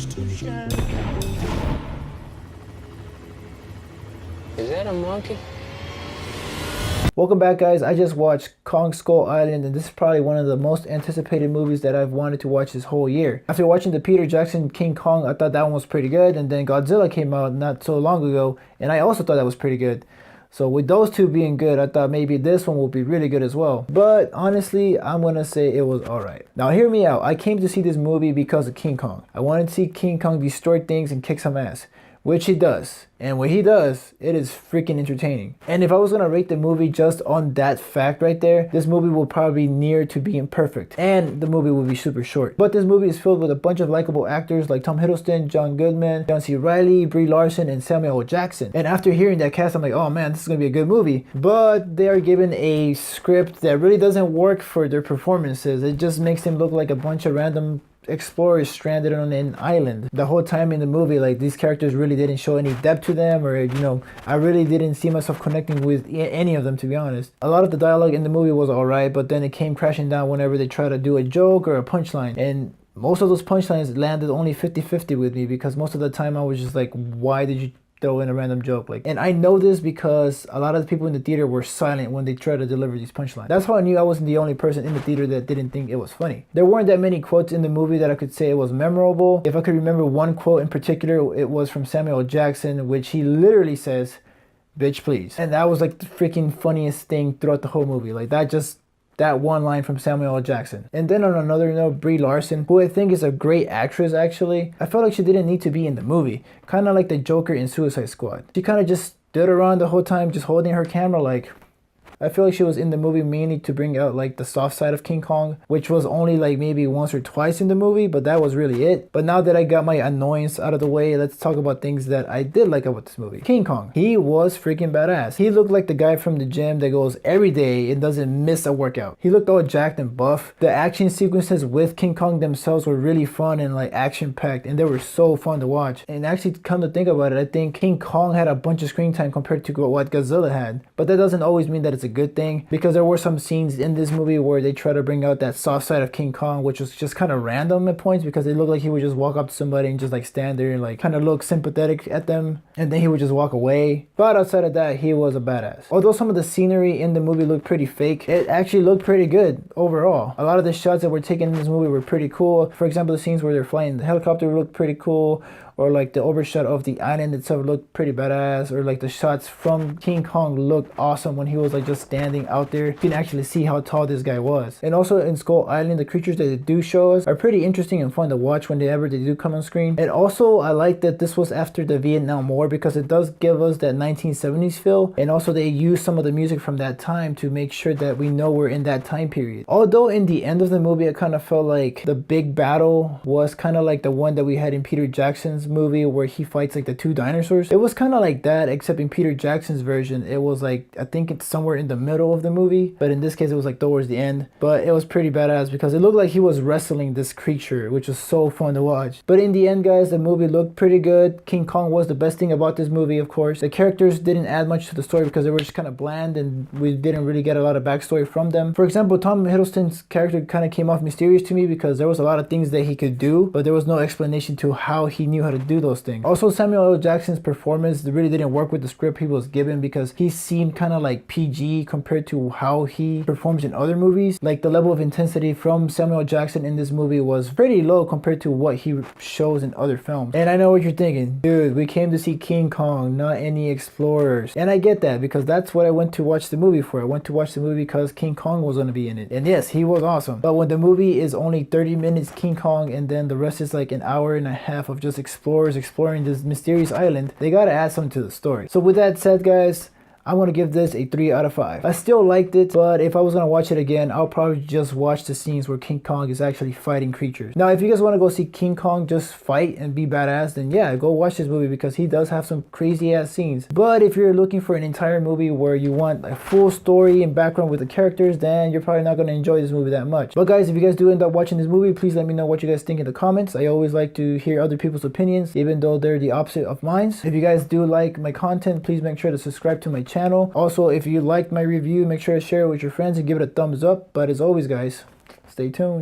Is that a monkey? Welcome back, guys. I just watched Kong Skull Island, and this is probably one of the most anticipated movies that I've wanted to watch this whole year. After watching the Peter Jackson King Kong, I thought that one was pretty good, and then Godzilla came out not so long ago, and I also thought that was pretty good. So with those two being good, I thought maybe this one will be really good as well. But honestly, I'm gonna say it was alright. Now hear me out. I came to see this movie because of King Kong. I wanted to see King Kong destroy things and kick some ass, which he does. And when he does, it is freaking entertaining. And if I was gonna rate the movie just on that fact right there, this movie will probably be near to being perfect. And the movie will be super short. But this movie is filled with a bunch of likable actors like Tom Hiddleston, John Goodman, John C. Reilly, Brie Larson, and Samuel L. Jackson. And after hearing that cast, I'm like, oh man, this is gonna be a good movie. But they are given a script that really doesn't work for their performances. It just makes them look like a bunch of random explorers stranded on an island. The whole time in the movie, like, these characters really didn't show any depth to them, or I really didn't see myself connecting with any of them, to be honest. A lot of the dialogue in the movie was alright, but then it came crashing down whenever they try to do a joke or a punchline, and most of those punchlines landed only 50-50 with me, because most of the time I was just like, why did you throw in a random joke? And I know this because a lot of the people in the theater were silent when they tried to deliver these punchlines. That's how I knew I wasn't the only person in the theater that didn't think it was funny. There weren't that many quotes in the movie that I could say it was memorable. If I could remember one quote in particular, it was from Samuel L. Jackson, which he literally says, "Bitch, please." And that was like the freaking funniest thing throughout the whole movie. That one line from Samuel L. Jackson. And then on another note, Brie Larson, who I think is a great actress actually, I felt like she didn't need to be in the movie. Kind of like the Joker in Suicide Squad. She kind of just stood around the whole time just holding her camera. Like, I feel like she was in the movie mainly to bring out like the soft side of King Kong, which was only like maybe once or twice in the movie, but that was really it. But now that I got my annoyance out of the way, let's talk about things that I did like about this movie. King Kong, he was freaking badass. He looked like the guy from the gym that goes every day and doesn't miss a workout. He looked all jacked and buff. The action sequences with King Kong themselves were really fun and like action packed, and they were so fun to watch. And actually, come to think about it, I think King Kong had a bunch of screen time compared to what Godzilla had, but that doesn't always mean that it's a good thing, because there were some scenes in this movie where they try to bring out that soft side of King Kong, which was just kind of random at points, because it looked like he would just walk up to somebody and just like stand there and like kind of look sympathetic at them, and then he would just walk away. But outside of that, he was a badass. Although some of the scenery in the movie looked pretty fake, it actually looked pretty good overall. A lot of the shots that were taken in this movie were pretty cool. For example, the scenes where they're flying the helicopter looked pretty cool, or like the overshot of the island itself looked pretty badass, or like the shots from King Kong looked awesome when he was like just standing out there. You can actually see how tall this guy was. And also in Skull Island, the creatures that they do show us are pretty interesting and fun to watch whenever they do come on screen. And also I like that this was after the Vietnam War, because it does give us that 1970s feel, and also they use some of the music from that time to make sure that we know we're in that time period. Although in the end of the movie, I kind of felt like the big battle was kind of like the one that we had in Peter Jackson's movie where he fights like the two dinosaurs. It was kind of like that, except in Peter Jackson's version it was like, I think it's somewhere in the middle of the movie, but in this case it was like towards the end. But it was pretty badass because it looked like he was wrestling this creature, which was so fun to watch. But in the end, guys, the movie looked pretty good. King Kong was the best thing about this movie, of course. The characters didn't add much to the story because they were just kind of bland and we didn't really get a lot of backstory from them. For example, Tom Hiddleston's character kind of came off mysterious to me because there was a lot of things that he could do, but there was no explanation to how he knew how to do those things. Also, Samuel L. Jackson's performance really didn't work with the script he was given, because he seemed kind of like PG compared to how he performs in other movies. Like, the level of intensity from Samuel L. Jackson in this movie was pretty low compared to what he shows in other films. And I know what you're thinking, dude, we came to see King Kong, not any explorers. And I get that, because that's what I went to watch the movie for. I went to watch the movie because King Kong was going to be in it. And yes, he was awesome. But when the movie is only 30 minutes King Kong and then the rest is like an hour and a half of just explorers exploring this mysterious island, they gotta add something to the story. So with that said, guys, I'm gonna give this a 3 out of 5. I still liked it, but if I was gonna watch it again, I'll probably just watch the scenes where King Kong is actually fighting creatures. Now, if you guys want to go see King Kong just fight and be badass, then yeah, go watch this movie because he does have some crazy ass scenes. But if you're looking for an entire movie where you want a full story and background with the characters, then you're probably not gonna enjoy this movie that much. But guys, if you guys do end up watching this movie, please let me know what you guys think in the comments. I always like to hear other people's opinions, even though they're the opposite of mine. If you guys do like my content, please make sure to subscribe to my channel. Also, if you liked my review, make sure to share it with your friends and give it a thumbs up. But as always, guys, stay tuned.